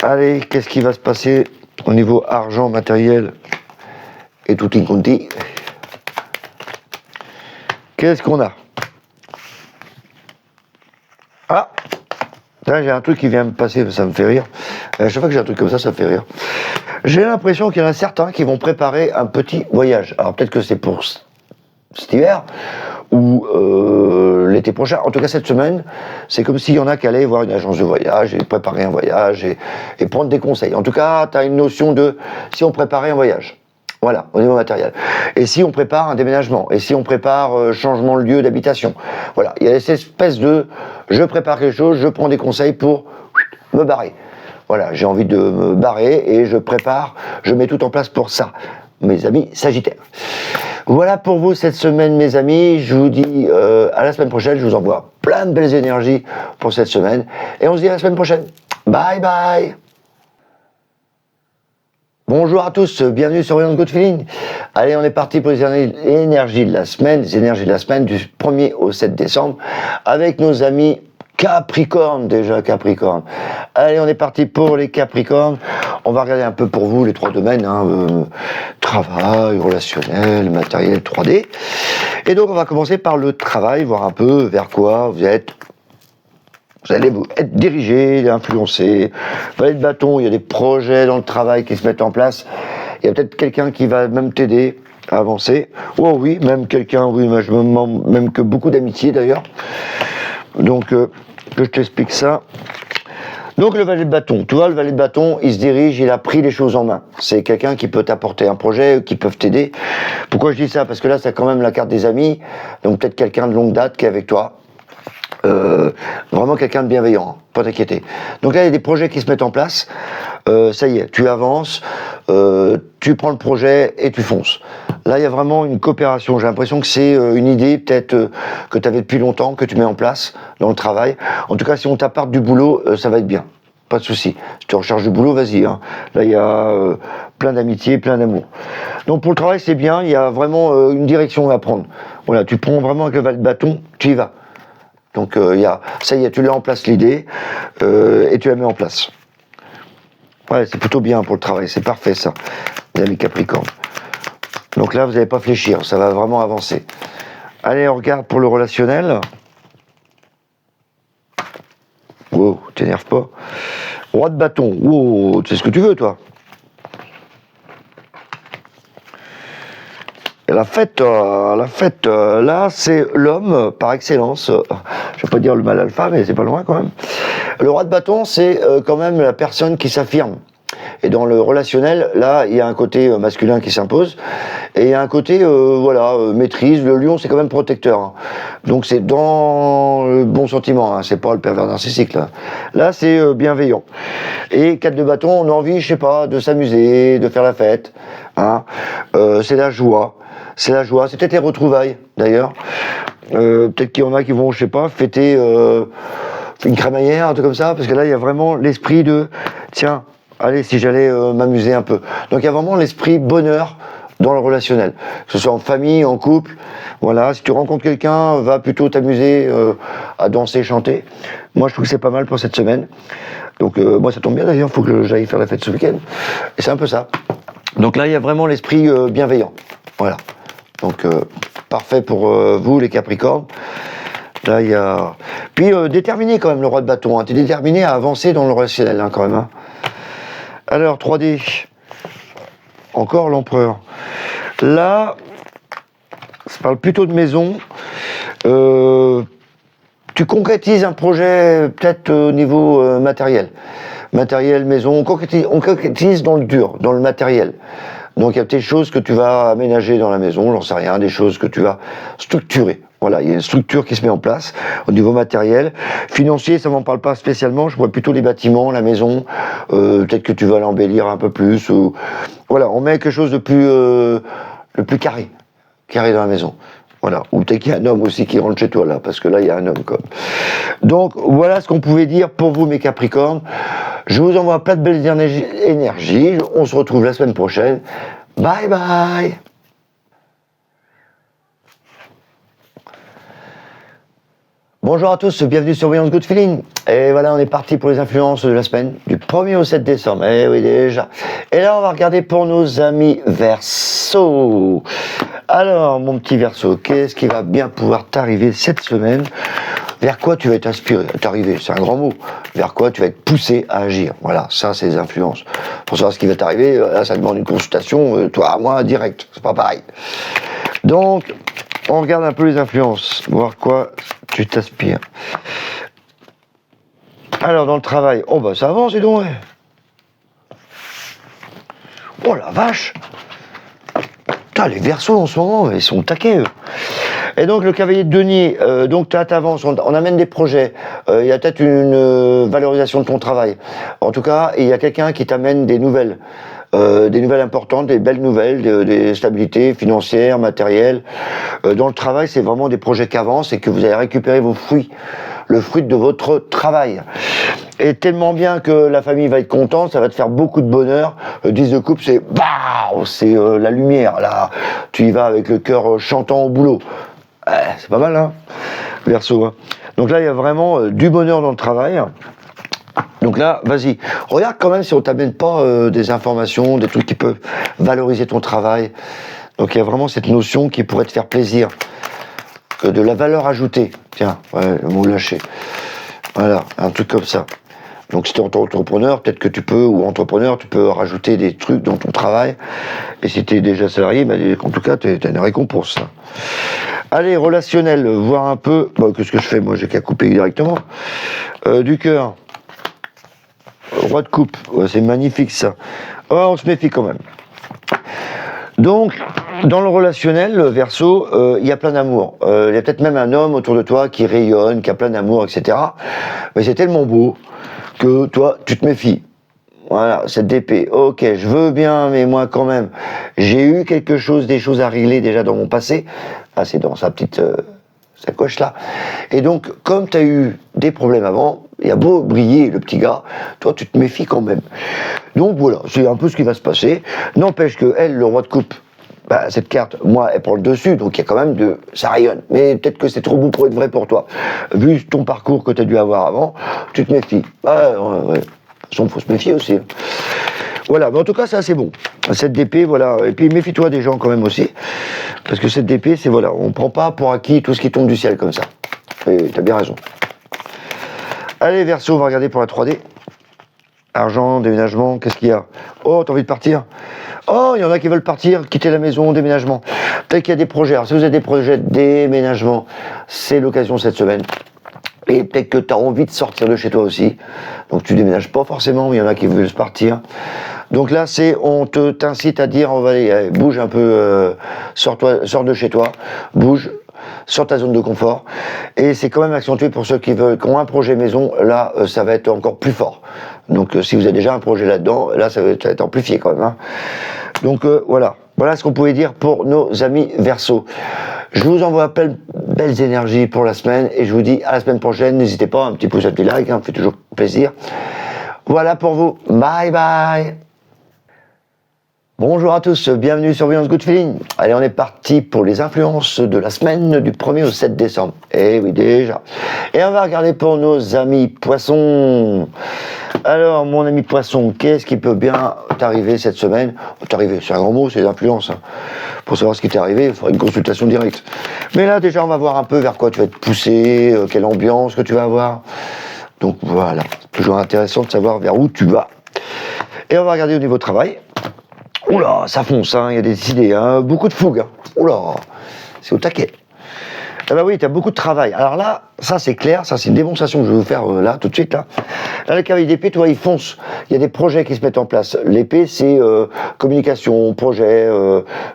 [SPEAKER 1] Allez, qu'est-ce qui va se passer au niveau argent, matériel et tout in conti? Qu'est-ce qu'on a? Ah, là j'ai un truc qui vient me passer, ça me fait rire. À chaque fois que j'ai un truc comme ça me fait rire. J'ai l'impression qu'il y en a certains qui vont préparer un petit voyage. Alors peut-être que c'est pour cet hiver ou l'été prochain. En tout cas, cette semaine, c'est comme s'il y en a qui allaient voir une agence de voyage et préparer un voyage et prendre des conseils. En tout cas, tu as une notion de si on préparait un voyage. Voilà, au niveau matériel. Et si on prépare un déménagement, et si on prépare changement de lieu d'habitation. Voilà, il y a cette espèce de je prépare quelque chose, je prends des conseils pour me barrer. Voilà, j'ai envie de me barrer et je prépare, je mets tout en place pour ça. Mes amis Sagittaires. Voilà pour vous cette semaine, mes amis. Je vous dis à la semaine prochaine. Je vous envoie plein de belles énergies pour cette semaine. Et on se dit à la semaine prochaine. Bye bye. Bonjour à tous, bienvenue sur Beyond Good Feeling. Allez, on est parti pour les énergies de la semaine. Les énergies de la semaine du 1er au 7 décembre avec nos amis Capricorne, déjà Capricorne. Allez, on est parti pour les Capricornes. On va regarder un peu pour vous les trois domaines, hein, travail, relationnel, matériel, 3D. Et donc, on va commencer par le travail, voir un peu vers quoi vous allez vous être dirigé, influencé. Valet de bâton, il y a des projets dans le travail qui se mettent en place. Il y a peut-être quelqu'un qui va même t'aider à avancer. Oh oui, même quelqu'un, oui, mais je me demande même que beaucoup d'amitié d'ailleurs. Donc, que je t'explique ça. Donc, le valet de bâton. Tu vois, le valet de bâton, il se dirige, il a pris les choses en main. C'est quelqu'un qui peut t'apporter un projet, qui peut t'aider. Pourquoi je dis ça? Parce que là, c'est quand même la carte des amis. Donc, peut-être quelqu'un de longue date qui est avec toi. Vraiment quelqu'un de bienveillant, pas t'inquiéter. Donc là, il y a des projets qui se mettent en place. Ça y est, tu avances, tu prends le projet et tu fonces. Là, il y a vraiment une coopération. J'ai l'impression que c'est une idée peut-être que tu avais depuis longtemps, que tu mets en place dans le travail. En tout cas, si on t'apporte du boulot, ça va être bien. Pas de souci. Si tu recherches du boulot, vas-y. Hein. Là, il y a plein d'amitié, plein d'amour. Donc pour le travail, c'est bien. Il y a vraiment une direction à prendre. Voilà, tu prends vraiment avec le valet de bâton, tu y vas. Donc ça y est, tu l'as en place l'idée et tu la mets en place. Ouais, c'est plutôt bien pour le travail, c'est parfait ça, les amis Capricorne. Donc là, vous n'allez pas fléchir, ça va vraiment avancer. Allez, on regarde pour le relationnel. Wow, t'énerve pas. Roi de bâton, wow, tu sais ce que tu veux toi. Et la fête, là, c'est l'homme par excellence. Je vais pas dire le mâle alpha, mais c'est pas loin quand même. Le roi de bâton, c'est quand même la personne qui s'affirme. Et dans le relationnel, là, il y a un côté masculin qui s'impose, et il y a un côté, maîtrise. Le lion, c'est quand même protecteur. Hein. Donc c'est dans le bon sentiment, hein. C'est pas le pervers narcissique, là. Là, c'est bienveillant. Et 4 de bâton, on a envie, je sais pas, de s'amuser, de faire la fête. Hein. C'est la joie. C'est la joie. C'est peut-être les retrouvailles, d'ailleurs. Peut-être qu'il y en a qui vont, je sais pas, fêter une crémaillère, un truc comme ça, parce que là, il y a vraiment l'esprit de, tiens, allez, si j'allais m'amuser un peu. Donc, il y a vraiment l'esprit bonheur dans le relationnel, que ce soit en famille, en couple. Voilà, si tu rencontres quelqu'un, va plutôt t'amuser à danser, chanter. Moi, je trouve que c'est pas mal pour cette semaine. Donc, moi, ça tombe bien d'ailleurs, il faut que j'aille faire la fête ce week-end. Et c'est un peu ça. Donc là, il y a vraiment l'esprit bienveillant. Voilà. Donc, parfait pour vous, les Capricornes. Là, il y a... Puis, déterminé quand même, le roi de bâton. Hein. Tu es déterminé à avancer dans le relationnel, hein, quand même. Hein. Alors, 3D. Encore l'empereur. Là, ça parle plutôt de maison. Tu concrétises un projet peut-être au niveau matériel. Matériel, maison, on concrétise dans le dur, dans le matériel. Donc il y a des choses que tu vas aménager dans la maison, j'en sais rien, des choses que tu vas structurer. Voilà, il y a une structure qui se met en place au niveau matériel. Financier, ça m'en parle pas spécialement, je vois plutôt les bâtiments, la maison, peut-être que tu vas l'embellir un peu plus. Ou... Voilà, on met quelque chose de plus, le plus carré dans la maison. Voilà, ou peut-être qu'il y a un homme aussi qui rentre chez toi là, parce que là il y a un homme comme. Donc voilà ce qu'on pouvait dire pour vous mes Capricornes. Je vous envoie plein de belles énergies. On se retrouve la semaine prochaine. Bye bye. Bonjour à tous, bienvenue sur Voyance Good Feeling. Et voilà, on est parti pour les influences de la semaine, du 1er au 7 décembre. Eh oui, déjà. Et là, on va regarder pour nos amis Verseau. Alors, mon petit Verseau, qu'est-ce qui va bien pouvoir t'arriver cette semaine? Vers quoi tu vas être inspiré? T'arriver, c'est un grand mot. Vers quoi tu vas être poussé à agir? Voilà, ça, c'est les influences. Pour savoir ce qui va t'arriver, là, ça demande une consultation, toi, moi, direct. C'est pas pareil. Donc, on regarde un peu les influences, voir quoi tu t'aspires. Alors, dans le travail, oh bah ça avance, dis donc. Ouais. Oh la vache! Putain, les Verseaux en ce moment, ils sont taqués, eux. Et donc, le cavalier de denier, donc t'avances, on amène des projets, il y a peut-être une valorisation de ton travail. En tout cas, il y a quelqu'un qui t'amène des nouvelles importantes, des belles nouvelles, des stabilités financières, matérielles. Dans le travail, c'est vraiment des projets qui avancent et que vous allez récupérer vos fruits, le fruit de votre travail. Et tellement bien que la famille va être contente, ça va te faire beaucoup de bonheur. Le 10 de coupe, c'est la lumière, là. Tu y vas avec le cœur chantant au boulot. C'est pas mal, hein, Verseau. Hein. Donc là, il y a vraiment du bonheur dans le travail. Donc là, vas-y, regarde quand même si on t'amène pas des informations, des trucs qui peuvent valoriser ton travail. Donc il y a vraiment cette notion qui pourrait te faire plaisir, de la valeur ajoutée. Tiens, ouais, le mot lâché. Voilà, un truc comme ça. Donc si tu es entrepreneur, peut-être que tu peux, ou entrepreneur, tu peux rajouter des trucs dans ton travail. Et si tu es déjà salarié, en tout cas, tu as une récompense. Là. Allez, relationnel, voir un peu... Bon, qu'est-ce que je fais? Moi, j'ai qu'à couper directement. Du cœur. Roi de coupe, ouais, c'est magnifique ça. Oh, on se méfie quand même. Donc, dans le relationnel, le Verseau, il y a plein d'amour. Il y a peut-être même un homme autour de toi qui rayonne, qui a plein d'amour, etc. Mais c'est tellement beau que toi, tu te méfies. Voilà, cette épée. Ok, je veux bien, mais moi quand même, j'ai eu des choses à régler déjà dans mon passé. Ah, c'est dans sa petite sacoche là. Et donc, comme tu as eu des problèmes avant, il a beau briller le petit gars, toi tu te méfies quand même. Donc voilà, c'est un peu ce qui va se passer. N'empêche que elle, le roi de coupe, cette carte, moi, elle prend le dessus, donc il y a quand même ça rayonne. Mais peut-être que c'est trop beau pour être vrai pour toi. Vu ton parcours que tu as dû avoir avant, tu te méfies. Ouais. De toute façon, il faut se méfier aussi. Voilà, mais en tout cas, ça c'est bon. Cette d'épée, voilà. Et puis méfie-toi des gens quand même aussi. Parce que cette d'épée, c'est voilà, on prend pas pour acquis tout ce qui tombe du ciel comme ça. Et t'as bien raison. Allez, Verseau, on va regarder pour la 3D. Argent, déménagement, qu'est-ce qu'il y a? Oh, t'as envie de partir? Oh, il y en a qui veulent partir, quitter la maison, déménagement. Peut-être qu'il y a des projets. Alors, si vous avez des projets de déménagement, c'est l'occasion cette semaine. Et peut-être que tu as envie de sortir de chez toi aussi. Donc tu déménages pas forcément, mais il y en a qui veulent partir. Donc là, on t'incite à dire, on va aller, allez, bouge un peu, sors de chez toi, bouge, sors ta zone de confort. Et c'est quand même accentué pour ceux qui ont un projet maison. Là, ça va être encore plus fort. Donc si vous avez déjà un projet là-dedans, là, ça va être amplifié quand même. Hein. Donc voilà. Voilà ce qu'on pouvait dire pour nos amis Verseau. Je vous envoie plein de belles énergies pour la semaine et je vous dis à la semaine prochaine. N'hésitez pas, un petit pouce, un petit like, hein, ça fait toujours plaisir. Voilà pour vous. Bye bye. Bonjour à tous, bienvenue sur Beyond Good Feeling. Allez, on est parti pour les influences de la semaine du 1er au 7 décembre. Eh oui, déjà. Et on va regarder pour nos amis poissons. Alors, mon ami poisson, qu'est-ce qui peut bien t'arriver cette semaine? T'arriver, c'est un grand mot, c'est l'influence. Hein. Pour savoir ce qui t'est arrivé, il faudrait une consultation directe. Mais là, déjà, on va voir un peu vers quoi tu vas te pousser, quelle ambiance que tu vas avoir. Donc voilà, toujours intéressant de savoir vers où tu vas. Et on va regarder au niveau travail. Oula, ça fonce, hein, il y a des idées, hein, beaucoup de fougue. Hein. Oula, c'est au taquet. Ah bah oui, tu as beaucoup de travail. Alors là, ça c'est clair, ça c'est une démonstration que je vais vous faire là, tout de suite. Là, le cavalier d'épée, tu vois, il fonce. Il y a des projets qui se mettent en place. L'épée, c'est communication, projet,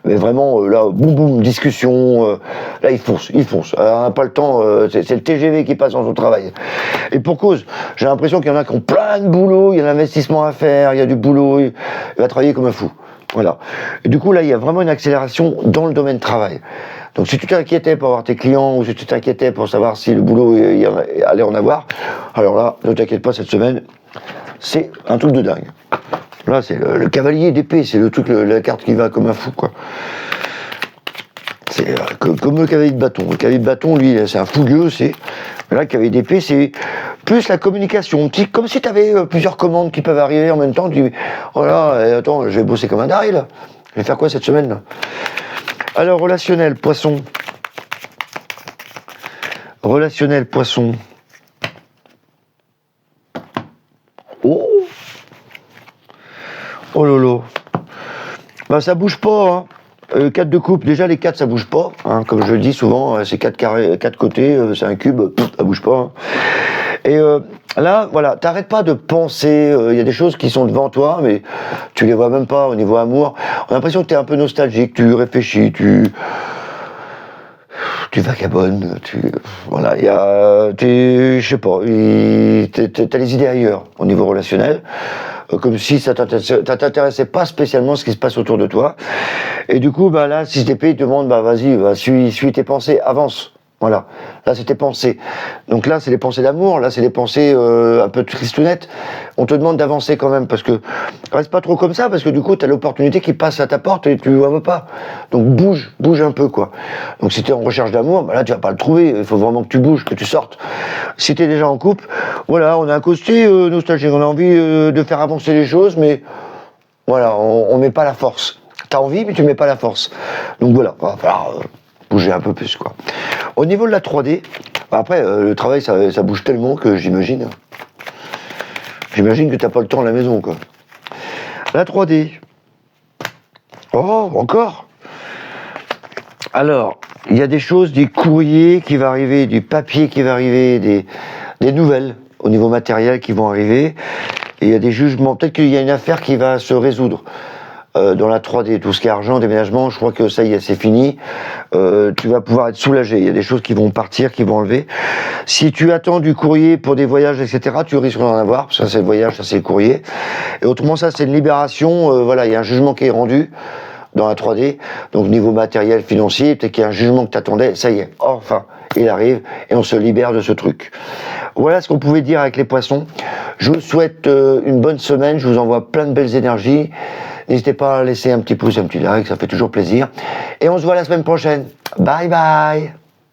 [SPEAKER 1] mais vraiment, là, boum boum, discussion. Là, il fonce, il fonce. On n'a pas le temps, c'est le TGV qui passe dans son travail. Et pour cause, j'ai l'impression qu'il y en a qui ont plein de boulot, il y a l'investissement à faire, il y a du boulot, il va travailler comme un fou. Voilà. Et du coup, là, il y a vraiment une accélération dans le domaine travail. Donc, si tu t'inquiétais pour avoir tes clients ou si tu t'inquiétais pour savoir si le boulot allait en avoir, alors là, ne t'inquiète pas, cette semaine, c'est un truc de dingue. Là, c'est le cavalier d'épée, c'est le truc, la carte qui va comme un fou, quoi. C'est comme le cavalier de bâton. Le cavalier de bâton, lui, c'est un fougueux, mais là, le cavalier d'épée, c'est plus la communication. Comme si tu avais plusieurs commandes qui peuvent arriver en même temps. Tu dis, oh là, attends, je vais bosser comme un dingue, là. Je vais faire quoi cette semaine, là? Alors, relationnel, poisson. Relationnel, poisson. Oh! Oh lolo. Bah, ça bouge pas, hein. 4 de coupe, déjà les 4 ça bouge pas, hein, comme je le dis souvent, c'est 4 carrés, 4 côtés, c'est un cube, ça bouge pas. Hein. Et là, voilà, t'arrêtes pas de penser, il y a des choses qui sont devant toi, mais tu les vois même pas au niveau amour. On a l'impression que t'es un peu nostalgique, tu réfléchis, tu vagabondes, voilà, je sais pas, t'as les idées ailleurs au niveau relationnel. Comme si ça t'intéressait pas spécialement ce qui se passe autour de toi. Et du coup, bah là, si ce DP te demande, bah vas-y, suis tes pensées, avance. Voilà. Là, c'est tes pensées. Donc là, c'est des pensées d'amour. Là, c'est des pensées un peu tristounettes. On te demande d'avancer quand même parce que reste pas trop comme ça parce que du coup, t'as l'opportunité qui passe à ta porte et tu ne vois pas. Donc bouge un peu quoi. Donc si t'es en recherche d'amour, bah là, tu vas pas le trouver. Il faut vraiment que tu bouges, que tu sortes. Si t'es déjà en couple, voilà, on a un côté nostalgique. On a envie de faire avancer les choses, mais voilà, on met pas la force. T'as envie, mais tu mets pas la force. Donc voilà, va falloir bouger un peu plus quoi. Au niveau de la 3D, après le travail ça bouge tellement que j'imagine que t'as pas le temps à la maison quoi. La 3D. Oh, encore. Alors, il y a des choses, des courriers qui vont arriver, du papier qui va arriver, des nouvelles au niveau matériel qui vont arriver. Et il y a des jugements, peut-être qu'il y a une affaire qui va se résoudre. Dans la 3D, tout ce qui est argent, déménagement, je crois que ça y est, c'est fini. Tu vas pouvoir être soulagé. Il y a des choses qui vont partir, qui vont enlever. Si tu attends du courrier pour des voyages, etc., tu risques d'en avoir. Ça, c'est le voyage, ça, c'est le courrier. Et autrement, ça, c'est une libération. Voilà, il y a un jugement qui est rendu dans la 3D. Donc, niveau matériel, financier, peut-être qu'il y a un jugement que tu attendais. Ça y est, enfin, il arrive et on se libère de ce truc. Voilà ce qu'on pouvait dire avec les poissons. Je vous souhaite une bonne semaine. Je vous envoie plein de belles énergies. N'hésitez pas à laisser un petit pouce, un petit like, ça fait toujours plaisir. Et on se voit la semaine prochaine. Bye bye!